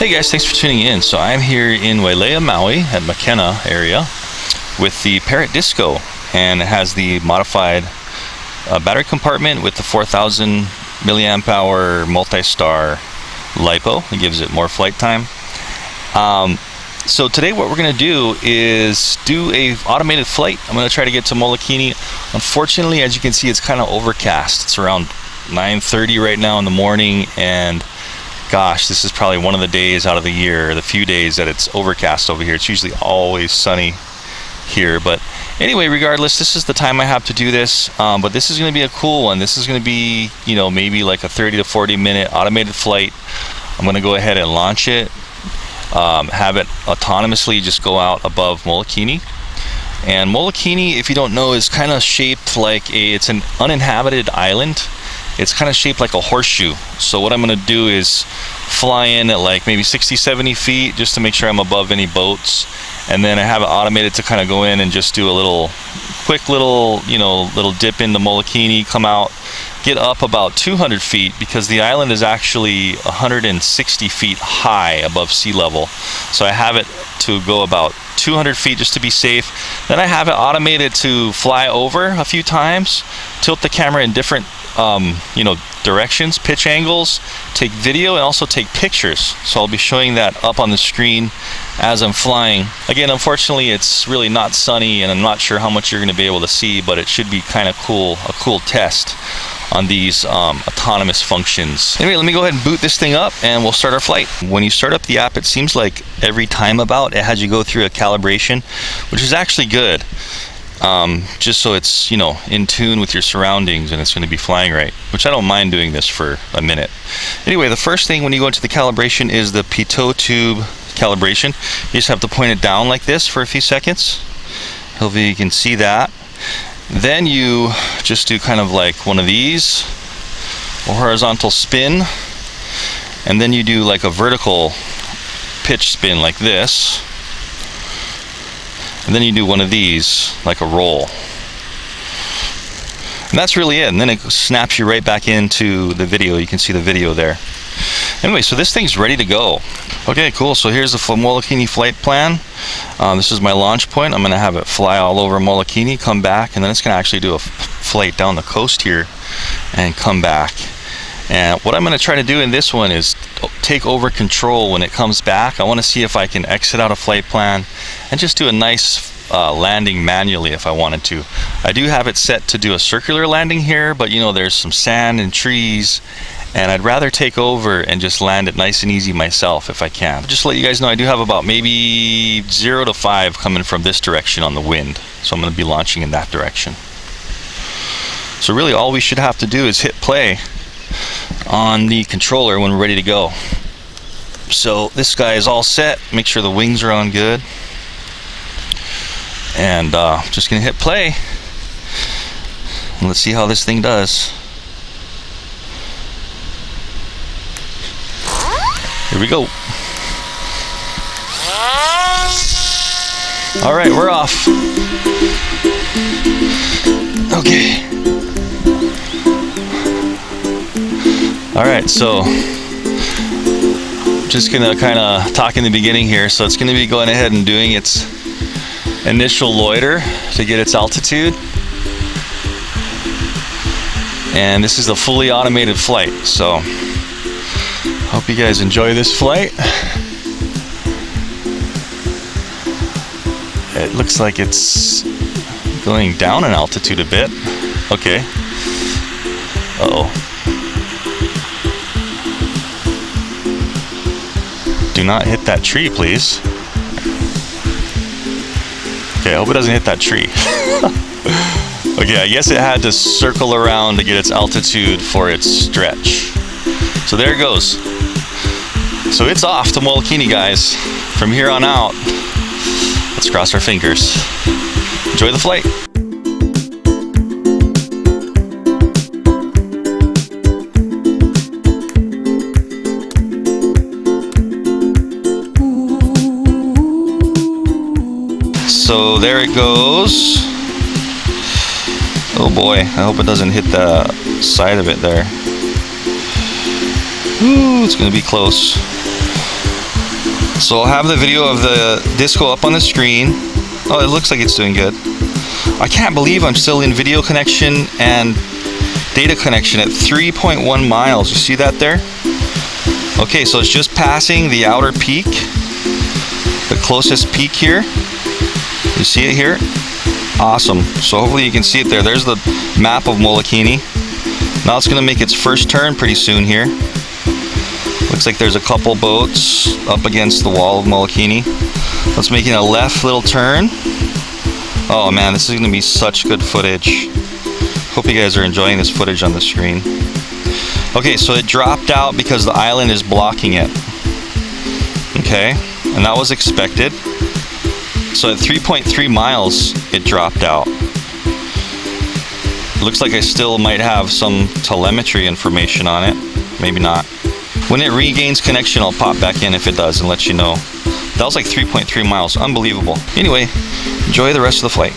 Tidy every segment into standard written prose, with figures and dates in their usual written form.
Hey guys, thanks for tuning in. So I'm here in Wailea, Maui at Makena area with the PARROT Disco, and it has the modified battery compartment with the 4,000 milliamp hour multi-star LiPo. It gives it more flight time. So today what we're going to do is do a automated flight. I'm going to try to get to Molokini. Unfortunately, as you can see, it's kind of overcast. It's around 9:30 right now in the morning, and gosh, this is probably one of the days out of the year, the few days that it's overcast over here. It's usually always sunny here, but anyway, regardless, this is the time I have to do this. But this is going to be a cool one. This is going to be, you know, maybe like a 30 to 40 minute automated flight. I'm going to go ahead and launch it, have it autonomously just go out above Molokini. And Molokini, if you don't know, is kind of shaped like it's an uninhabited island. It's kind of shaped like a horseshoe. So what I'm going to do is fly in at like maybe 60-70 feet just to make sure I'm above any boats, and then I have it automated to kind of go in and just do a little quick little dip into Molokini, come out, get up about 200 feet, because the island is actually 160 feet high above sea level. So I have it to go about 200 feet just to be safe. Then I have it automated to fly over a few times, tilt the camera in different directions, pitch angles, take video, and also take pictures. So I'll be showing that up on the screen as I'm flying. Again, unfortunately, it's really not sunny, and I'm not sure how much you're going to be able to see, but it should be kind of cool, a cool test on these autonomous functions. Anyway, let me go ahead and boot this thing up and we'll start our flight. When you start up the app, it seems like every time about it has you go through a calibration, which is actually good. Just so it's, in tune with your surroundings and it's going to be flying right, which I don't mind doing this for a minute. Anyway, the first thing when you go into the calibration is the pitot tube calibration. You just have to point it down like this for a few seconds. Hopefully you can see that. Then you just do kind of like one of these, a horizontal spin, and then you do like a vertical pitch spin like this. And then you do one of these, like a roll. And that's really it. And then it snaps you right back into the video. You can see the video there. Anyway, so this thing's ready to go. Okay, cool. So here's the Molokini flight plan. This is my launch point. I'm going to have it fly all over Molokini, come back, and then it's going to actually do a flight down the coast here and come back. And what I'm going to try to do in this one is take over control when it comes back. I want to see if I can exit out a flight plan and just do a nice landing manually if I wanted to. I do have it set to do a circular landing here, but there's some sand and trees, and I'd rather take over and just land it nice and easy myself if I can. Just to let you guys know, I do have about maybe 0 to 5 coming from this direction on the wind, so I'm going to be launching in that direction. So really all we should have to do is hit play on the controller when we're ready to go. So this guy is all set. Make sure the wings are on good, and just gonna hit play and let's see how this thing does. Here we go. All right, we're off. Okay. Alright, so just gonna kind of talk in the beginning here. So it's gonna be going ahead and doing its initial loiter to get its altitude, and this is a fully automated flight, so hope you guys enjoy this flight. It looks like it's going down in altitude a bit. Okay. Uh-oh. Do not hit that tree, please. Okay, I hope it doesn't hit that tree. Okay, I guess it had to circle around to get its altitude for its stretch. So there it goes. So it's off to Molokini, guys. From here on out, let's cross our fingers. Enjoy the flight. So there it goes. Oh boy, I hope it doesn't hit the side of it there. Ooh, it's gonna be close. So I'll have the video of the disco up on the screen. Oh, it looks like it's doing good. I can't believe I'm still in video connection and data connection at 3.1 miles. You see that there? Okay, so it's just passing the outer peak, the closest peak here. You see it here? Awesome. So hopefully you can see it there. There's the map of Molokini. Now it's going to make its first turn pretty soon here. Looks like there's a couple boats up against the wall of Molokini. It's making a left little turn. Oh man, this is going to be such good footage. Hope you guys are enjoying this footage on the screen. Okay, so it dropped out because the island is blocking it. Okay, and that was expected. So at 3.3 miles, it dropped out. Looks like I still might have some telemetry information on it. Maybe not. When it regains connection, I'll pop back in if it does and let you know. That was like 3.3 miles. Unbelievable. Anyway, enjoy the rest of the flight.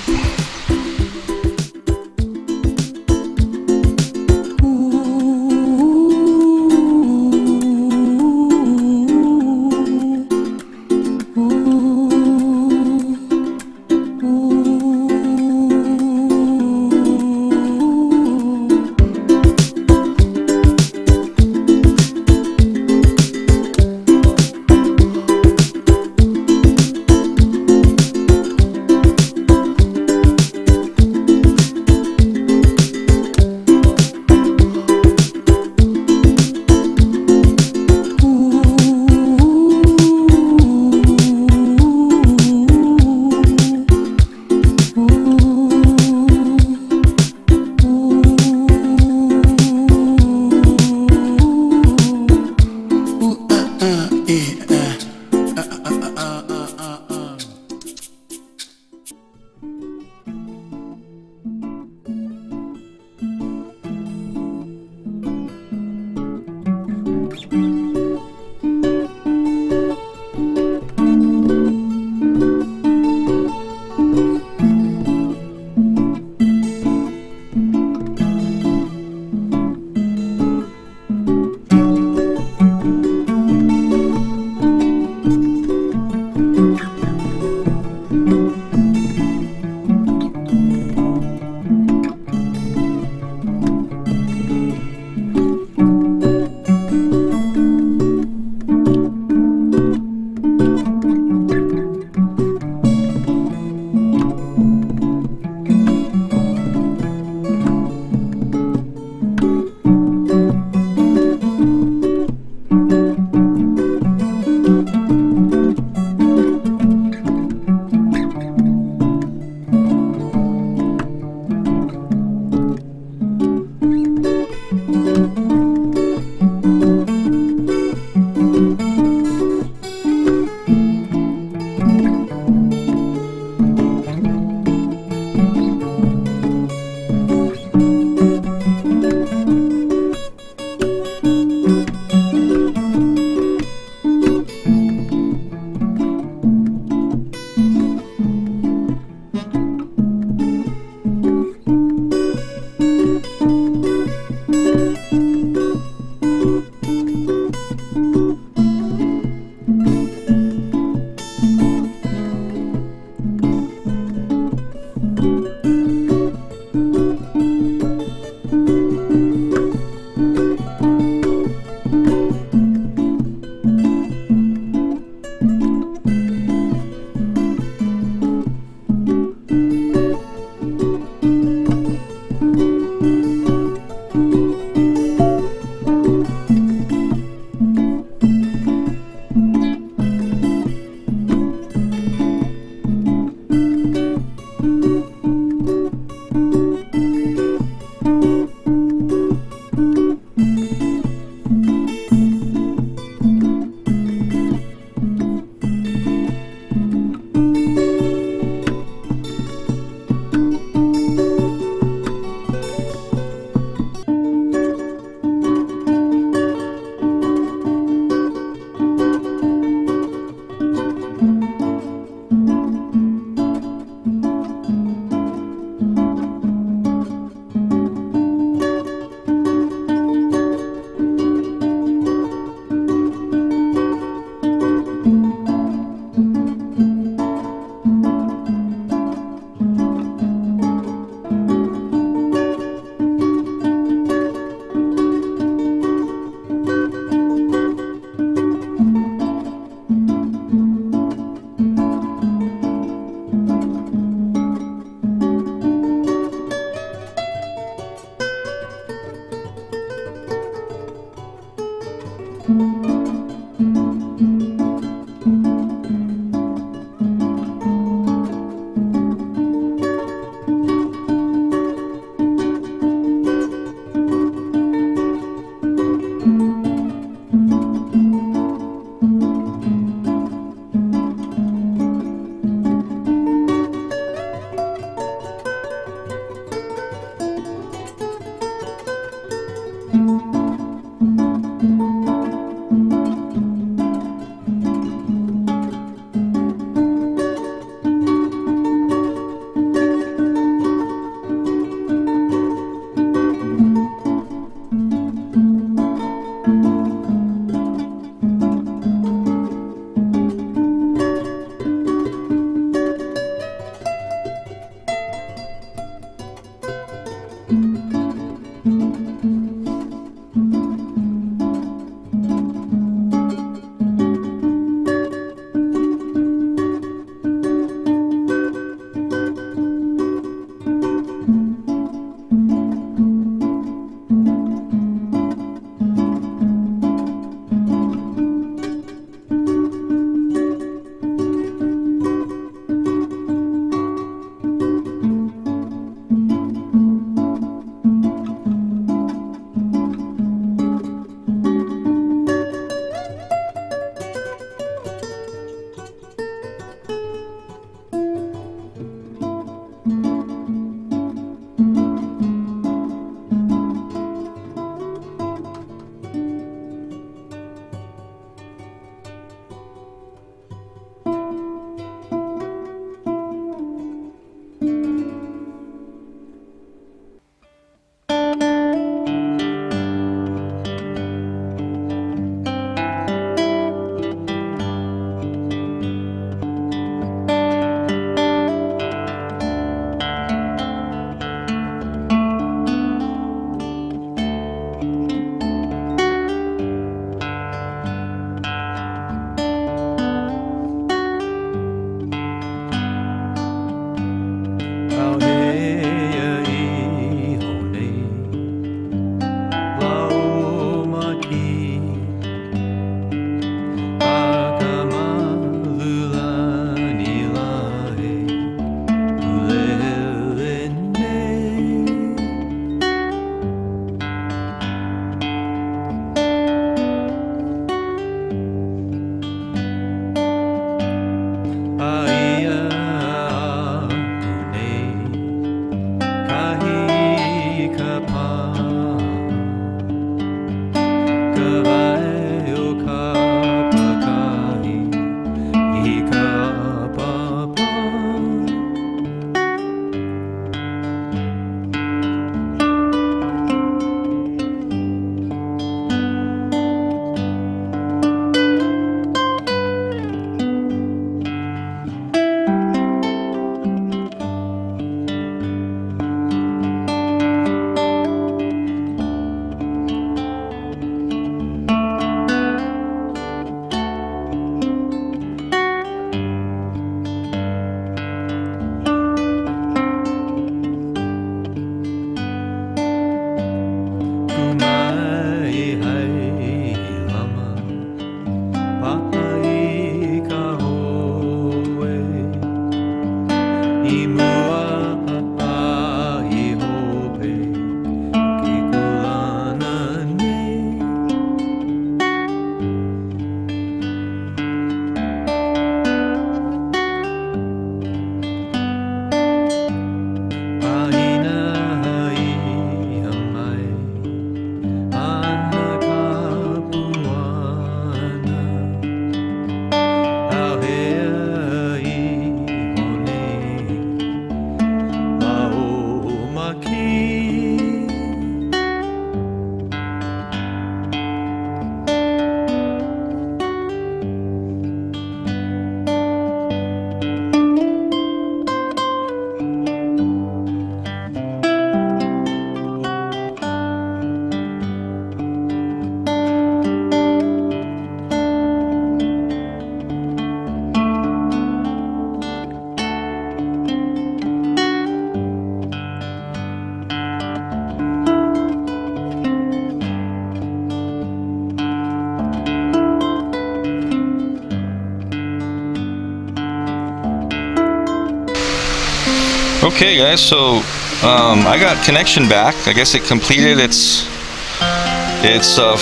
Okay guys, so I got connection back. I guess it completed its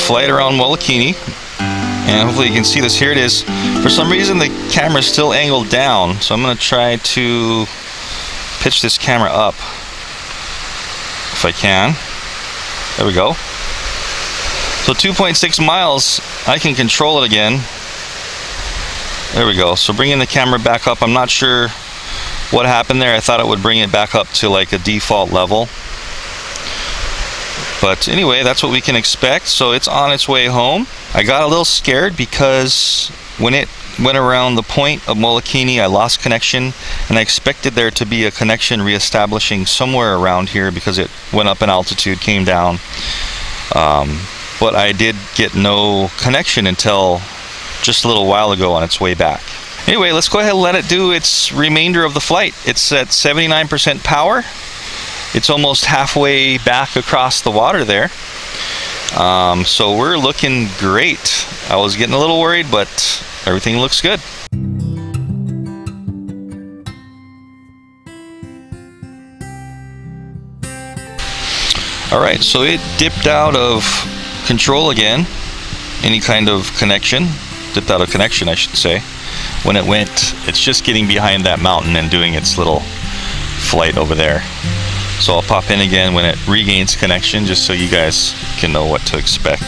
flight around Molokini, and hopefully you can see this. Here it is. For some reason the camera is still angled down, so I'm going to try to pitch this camera up if I can. There we go. So 2.6 miles, I can control it again. There we go. So bringing the camera back up, I'm not sure what happened there. I thought it would bring it back up to like a default level. But anyway, that's what we can expect. So it's on its way home. I got a little scared because when it went around the point of Molokini, I lost connection, and I expected there to be a connection reestablishing somewhere around here because it went up in altitude, came down. But I did get no connection until just a little while ago on its way back. Anyway, let's go ahead and let it do its remainder of the flight. It's at 79% power. It's almost halfway back across the water there. So we're looking great. I was getting a little worried, but everything looks good. Alright, so it dipped out of control again. Any kind of connection. Dipped out of connection, I should say. When it went, it's just getting behind that mountain and doing its little flight over there. So I'll pop in again when it regains connection, just so you guys can know what to expect.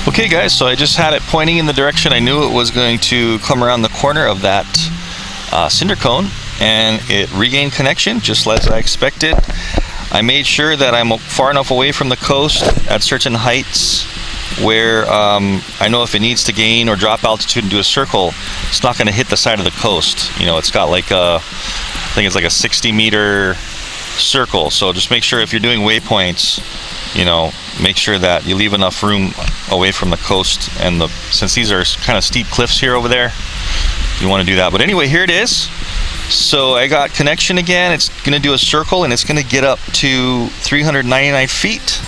Okay guys, so I just had it pointing in the direction I knew it was going to come around the corner of that cinder cone, and it regained connection just as I expected. I made sure that I'm far enough away from the coast at certain heights where I know if it needs to gain or drop altitude and do a circle, it's not going to hit the side of the coast. You know, it's got like a, I think it's like a 60-meter circle, so just make sure if you're doing waypoints, you know, make sure that you leave enough room away from the coast, and since these are kind of steep cliffs here over there, you want to do that. But anyway, here it is. So I got connection again. It's going to do a circle, and it's going to get up to 399 feet.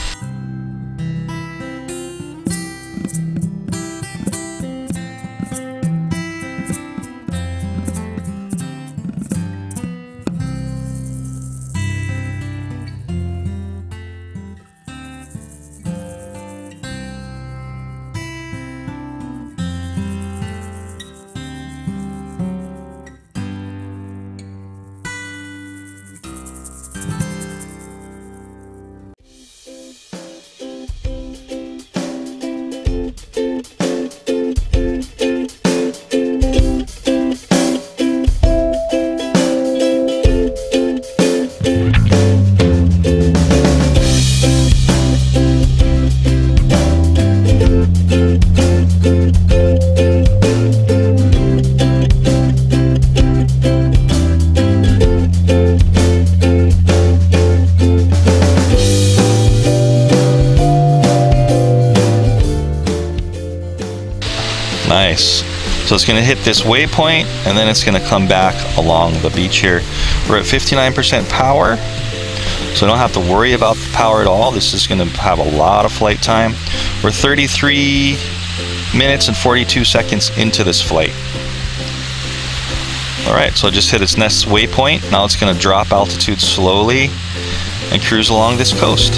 hit this waypoint, and then it's gonna come back along the beach here. We're at 59% power, so I don't have to worry about the power at all. This is gonna have a lot of flight time. We're 33 minutes and 42 seconds into this flight. Alright, so I just hit its next waypoint. Now it's gonna drop altitude slowly and cruise along this coast.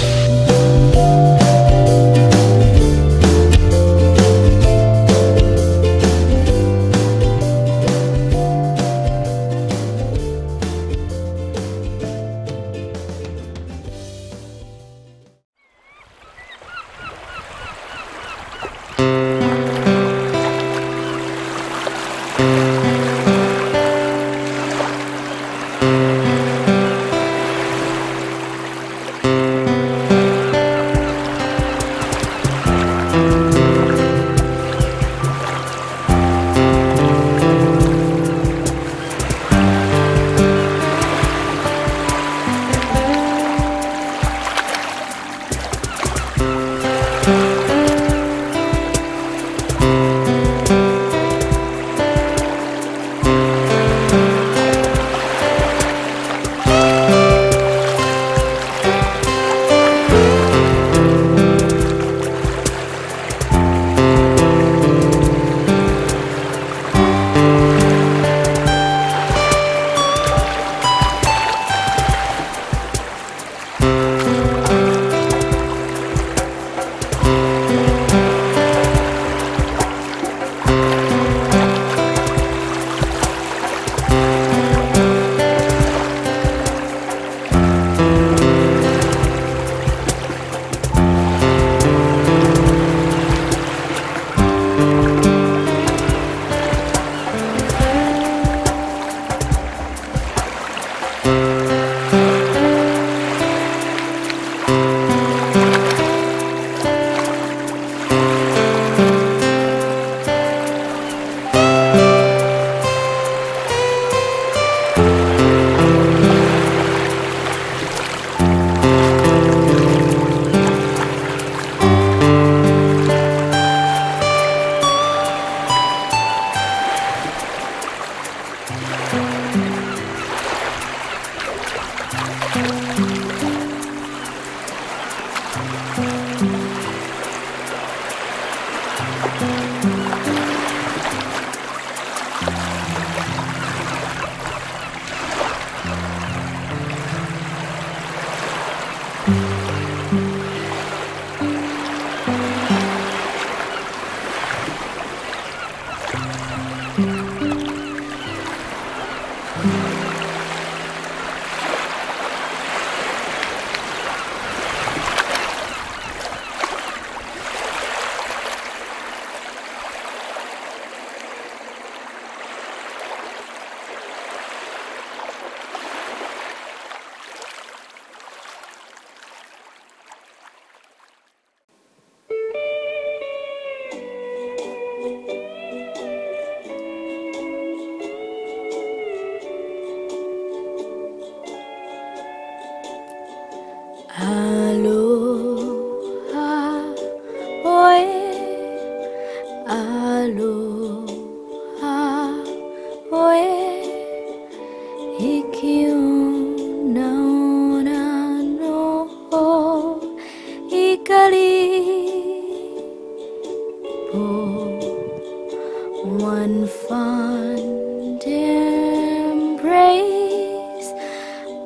One fond embrace,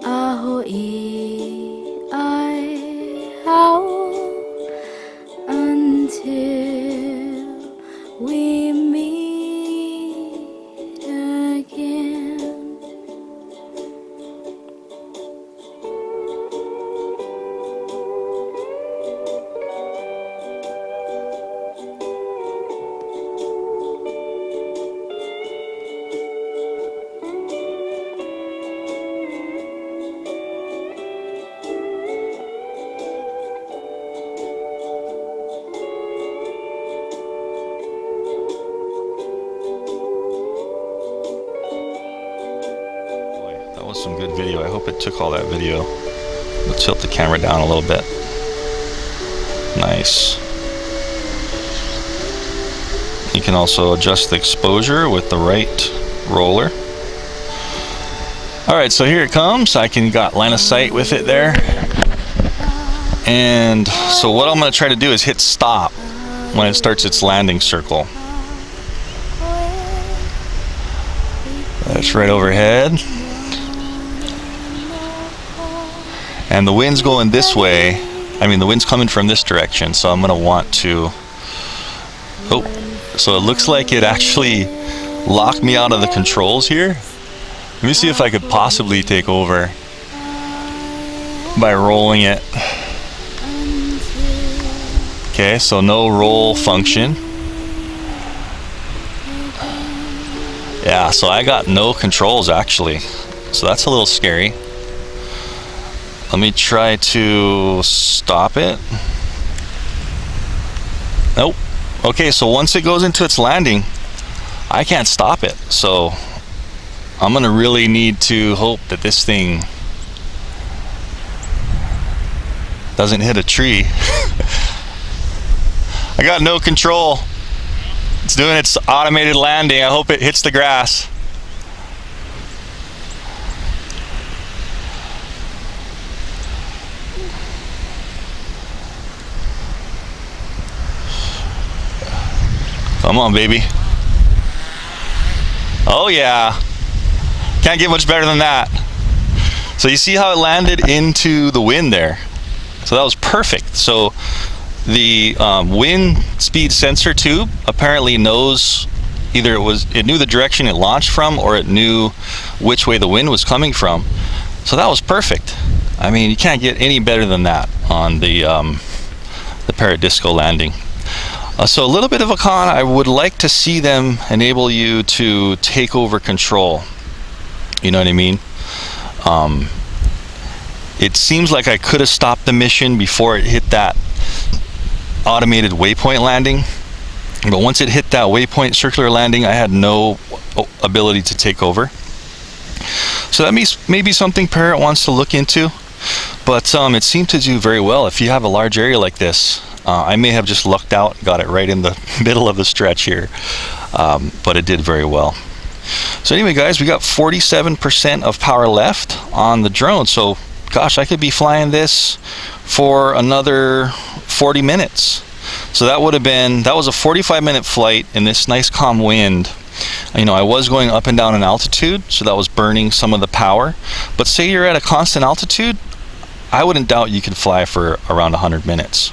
ahoy, I howl until we meet again. That was some good video. I hope it took all that video. Let's tilt the camera down a little bit. Nice. You can also adjust the exposure with the right roller. Alright, so here it comes. I can got line of sight with it there. And so what I'm going to try to do is hit stop when it starts its landing circle. That's right overhead. And the wind's going this way. I mean, the wind's coming from this direction, so I'm going to want to... Oh, so it looks like it actually locked me out of the controls here. Let me see if I could possibly take over by rolling it. Okay, so no roll function. Yeah, so I got no controls actually. So that's a little scary. Let me try to stop it. Nope. Okay, so once it goes into its landing, I can't stop it. So I'm gonna really need to hope that this thing doesn't hit a tree. I got no control. It's doing its automated landing. I hope it hits the grass. Come on, baby. Oh yeah. Can't get much better than that. So you see how it landed into the wind there? So that was perfect. So the wind speed sensor tube apparently knows either it knew the direction it launched from, or it knew which way the wind was coming from. So that was perfect. I mean, you can't get any better than that on the Parrot Disco landing. So a little bit of a con, I would like to see them enable you to take over control. You know what I mean? It seems like I could have stopped the mission before it hit that automated waypoint landing, but once it hit that waypoint circular landing, I had no ability to take over. So that means maybe something Parrot wants to look into, but it seemed to do very well. If you have a large area like this, I may have just lucked out, got it right in the middle of the stretch here, but it did very well. So anyway guys, we got 47% of power left on the drone, so gosh, I could be flying this for another 40 minutes. So that would have been, that was a 45-minute flight in this nice calm wind. You know, I was going up and down in altitude, so that was burning some of the power. But say you're at a constant altitude, I wouldn't doubt you could fly for around 100 minutes.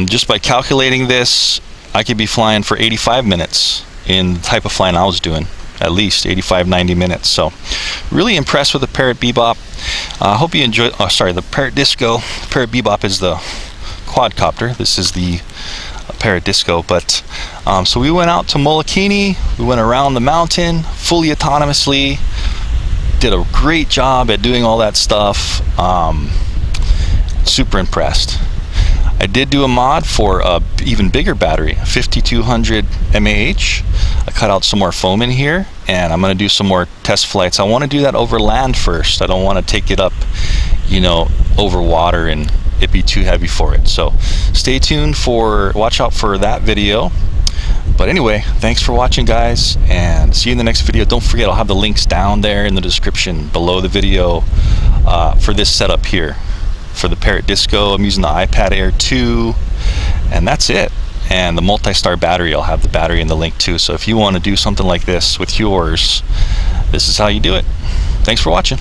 Just by calculating this, I could be flying for 85 minutes in the type of flying I was doing. At least 85-90 minutes. So really impressed with the Parrot Bebop. I hope you enjoy. Oh, sorry, the Parrot Disco. Parrot Bebop is the quadcopter. This is the Parrot Disco. But so we went out to Molokini. We went around the mountain fully autonomously. Did a great job at doing all that stuff. Super impressed. I did do a mod for a even bigger battery, 5200 mAh. I cut out some more foam in here, and I'm going to do some more test flights. I want to do that over land first. I don't want to take it up, you know, over water and it be too heavy for it. So stay tuned for, watch out for that video. But anyway, thanks for watching guys, and see you in the next video. Don't forget, I'll have the links down there in the description below the video for this setup here. For the Parrot Disco, I'm using the iPad Air 2, and that's it. And the multi-star battery, I'll have the battery in the link too. So if you want to do something like this with yours, this is how you do it. Thanks for watching.